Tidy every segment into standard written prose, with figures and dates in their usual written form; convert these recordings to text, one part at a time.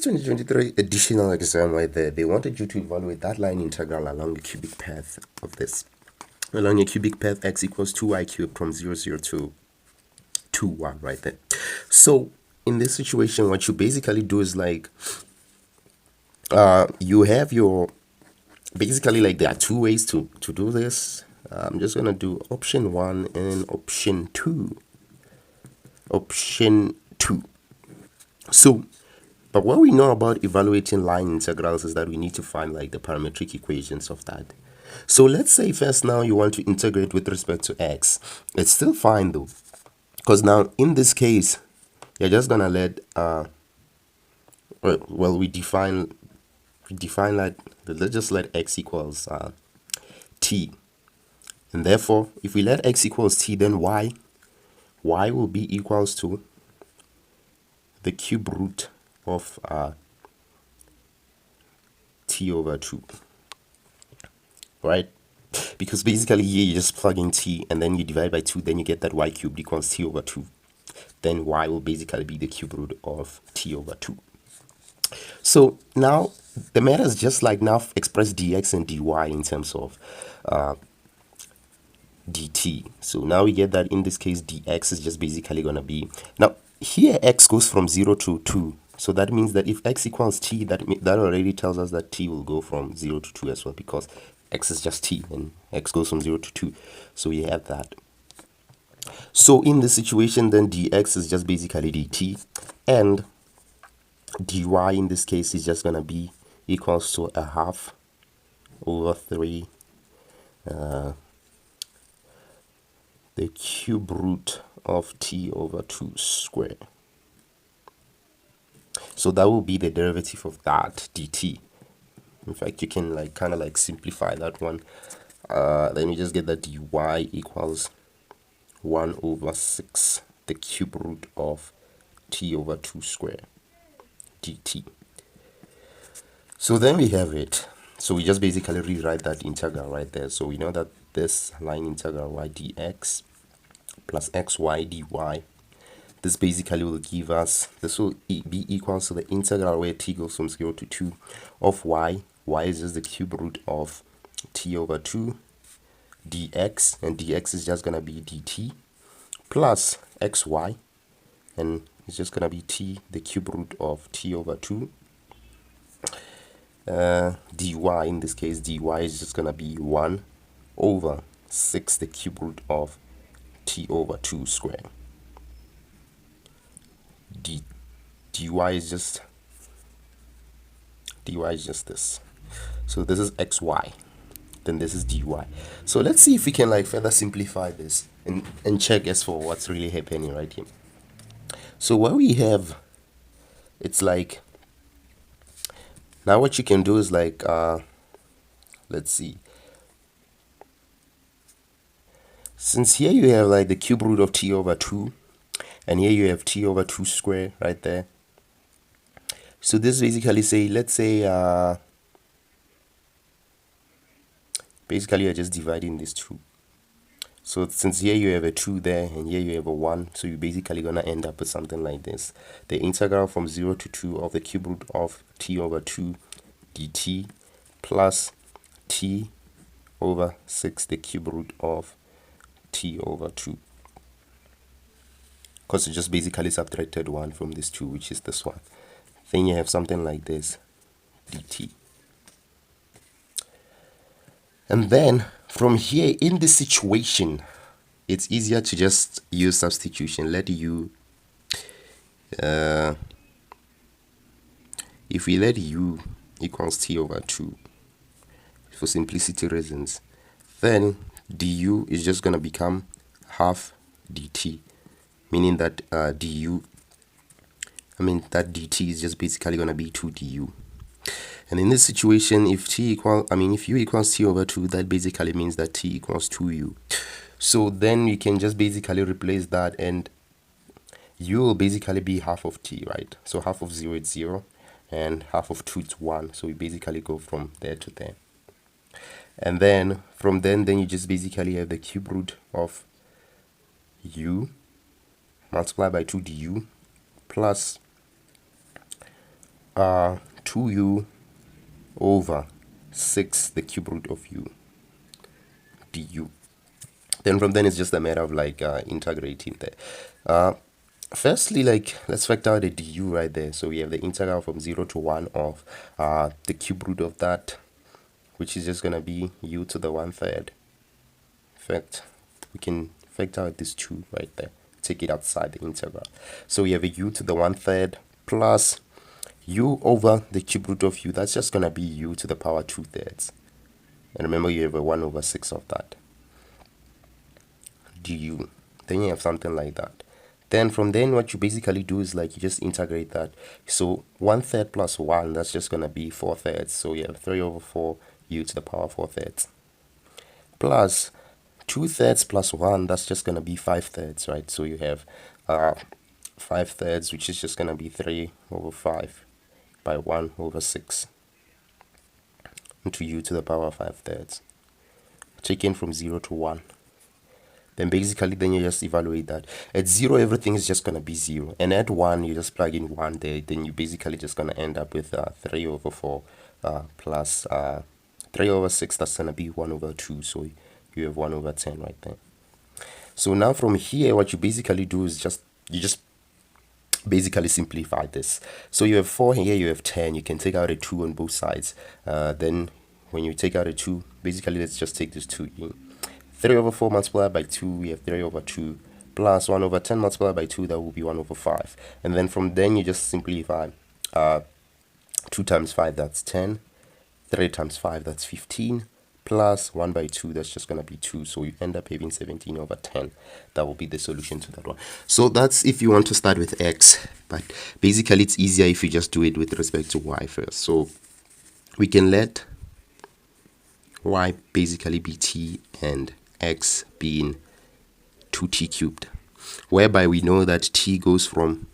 2023 additional exam right there, they wanted you to evaluate that line integral along a cubic path of this. Along a cubic path, x equals 2y cubed from 0, 0 to 2, 1 right there. So in this situation, what you basically do is like, you have your, basically like there are two ways to do this. I'm just going to do option 1 and option 2. Option 2. So, but what we know about evaluating line integrals is that we need to find like the parametric equations of that. So let's say first now you want to integrate with respect to x. It's still fine though, because now in this case, you're just gonna let we define that, let's just let x equals t, and therefore if we let x equals t, then y will be equals to the cube root of t over 2, right? Because basically here you just plug in t and then you divide by 2, then you get that y cubed equals t over 2. Then y will basically be the cube root of t over 2. So now the matter is just like now express dx and dy in terms of dt. So now we get that in this case dx is just basically going to be, now here x goes from 0 to 2. So that means that if x equals t, that already tells us that t will go from 0 to 2 as well, because x is just t and x goes from 0 to 2. So we have that. So in this situation, then dx is just basically dt, and dy in this case is just going to be equals to a half over 3 the cube root of t over 2 square. So that will be the derivative of that dt. In fact, you can like kind of like simplify that one. Then you just get that dy equals 1 over 6 the cube root of t over 2 square dt. So then we have it. So we just basically rewrite that integral right there. So we know that this line integral y dx plus xy dy, this basically will give us, this will be equals to the integral where t goes from 0 to 2 of y. Y is just the cube root of t over 2 dx, and dx is just going to be dt, plus xy, and it's just going to be t, the cube root of t over 2 dy. In this case, dy is just going to be 1 over 6 the cube root of t over 2 square. Dy is just this. So this is xy, then this is dy. So let's see if we can like further simplify this and check as for what's really happening right here. So what we have, it's like, now what you can do is like, let's see, since here you have like the cube root of t over 2, and here you have t over 2 square right there. So this basically say, let's say, basically you're just dividing these two. So since here you have a 2 there and here you have a 1, so you're basically going to end up with something like this. The integral from 0 to 2 of the cube root of t over 2 dt plus t over 6 the cube root of t over 2. Because you just basically subtracted 1 from this 2, which is this one. Then you have something like this, dt. And then from here in this situation, it's easier to just use substitution. Let u, if we let u equals t over 2 for simplicity reasons, then du is just going to become half dt, meaning that that dt is just basically going to be 2 du. And in this situation, if u equals t over 2, that basically means that t equals 2u. So then we can just basically replace that, and u will basically be half of t, right? So half of 0 is 0, and half of 2 is 1. So we basically go from there to there. And then from then you just basically have the cube root of u multiplied by 2 du plus 2u over 6 the cube root of u du. Then from then it's just a matter of like integrating there. Firstly, like, let's factor out the du right there. So we have the integral from 0 to 1 of the cube root of that, which is just going to be u to the 1/3. In fact, we can factor out this 2 right there, take it outside the integral. So we have a u to the 1/3 plus u over the cube root of u. That's just going to be u to the power 2/3. And remember, you have a 1 over 6 of that du. Then you have something like that. Then from then, what you basically do is like you just integrate that. So 1/3 plus 1, that's just going to be 4/3. So you have 3 over 4 u to the power 4/3. Plus 2/3 plus 1, that's just going to be 5/3, right? So you have 5/3, which is just going to be 3 over 5 by 1 over 6 into u to the power 5/3. Taken from 0 to 1. Then basically, then you just evaluate that. At 0, everything is just going to be 0. And at 1, you just plug in 1 there. Then you basically just going to end up with 3 over 4 plus 3 over 6. That's going to be 1 over 2. So you have 1 over 10 right there. So now from here, what you basically do is you just basically simplify this. So you have 4 here, you have 10. You can take out a 2 on both sides. Then when you take out a 2, basically let's just take this 2 in. 3 over 4 multiplied by 2, we have 3 over 2, plus 1 over 10 multiplied by 2, that will be 1 over 5. And then from then, you just simplify. 2 times 5, that's 10. 3 times 5, that's 15. Plus 1 by 2, that's just going to be 2. So you end up having 17 over 10. That will be the solution to that one. So that's if you want to start with x. But basically, it's easier if you just do it with respect to y first. So we can let y basically be t and x being 2t cubed, whereby we know that t goes from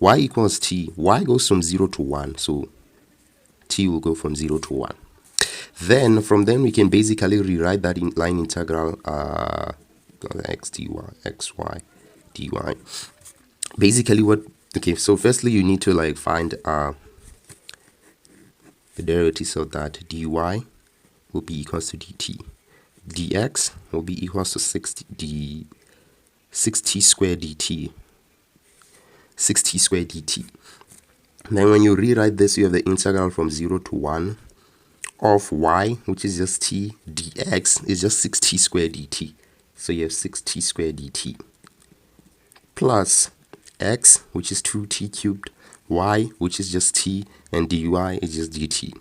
y equals t, y goes from 0 to 1, so t will go from 0 to 1. Then from then we can basically rewrite that in line integral x dy xy dy. Basically what, okay, so firstly you need to like find the derivatives of that. Dy will be equals to dt. Dx will be equals to 6t squared dt. 6t squared dt. Then when you rewrite this, you have the integral from 0 to 1 of y, which is just t, dx is just 6t squared dt. So you have 6t squared dt. Plus x, which is 2t cubed, y, which is just t, and dy is just dt.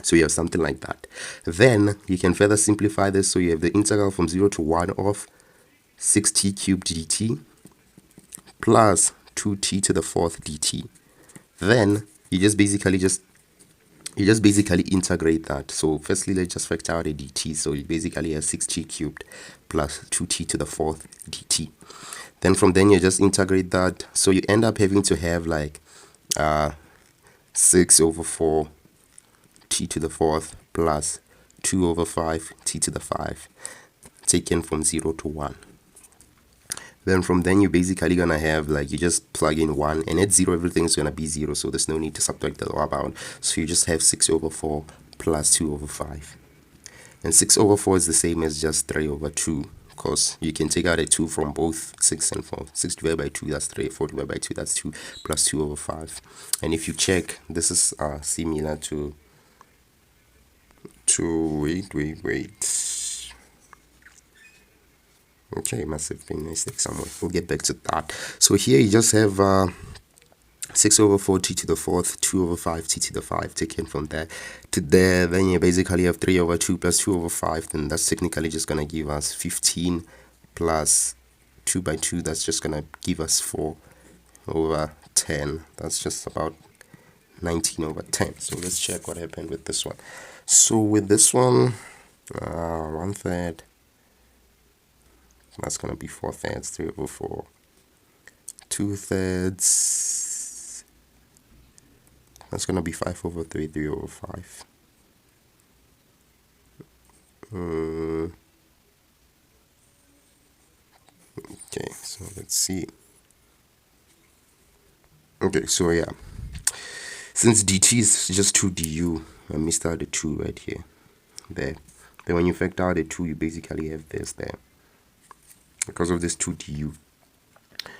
So you have something like that. Then you can further simplify this. So you have the integral from 0 to 1 of 6t cubed dt plus 2t to the 4th dt. Then you just basically integrate that. So firstly, let's just factor out a dt. So you basically have 6t cubed plus 2t to the 4th dt. Then from then you just integrate that. So you end up having to have like 6 over 4 t to the 4th plus 2 over 5 t to the 5 taken from 0 to 1. Then from then you're basically gonna have like, you just plug in 1, and at 0 everything's gonna be 0, so there's no need to subtract the lower bound. So you just have 6 over 4 plus 2 over 5, and 6 over 4 is the same as just 3 over 2, because you can take out a 2 from both 6 and 4. 6 divided by 2, that's 3. 4 divided by 2, that's 2, plus 2 over 5. And if you check, this is similar to wait. Okay, must have been a mistake somewhere. We'll get back to that. So here you just have 6 over 4 t to the 4th, 2 over 5 t to the 5 taken from there to there. Then you basically have 3 over 2 plus 2 over 5. Then that's technically just going to give us 15 plus 2 by 2. That's just going to give us 4 over 10. That's just about 19 over 10. So let's check what happened with this one. So with this one, 1/3, that's going to be 4/3, 3 over 4. 2/3, that's going to be 5 over 3, 3 over 5. Okay, so let's see. Okay, so yeah. Since dt is just 2 du, I missed out the 2 right here, there. Then when you factor out the 2, you basically have this there because of this 2 du.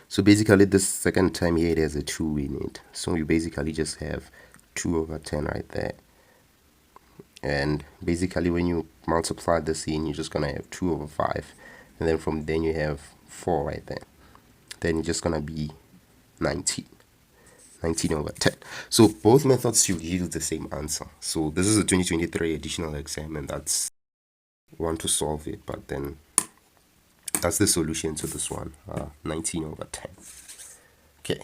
So basically this second time here, there's a 2 in it. So you basically just have 2 over 10 right there. And basically when you multiply this in, you're just going to have 2 over 5. And then from then you have 4 right there. Then it's just going to be 19. 19 over 10. So both methods should yield the same answer. So this is a 2023 additional exam, and that's one to solve it, but then that's the solution to this one, 19 over 10. Okay.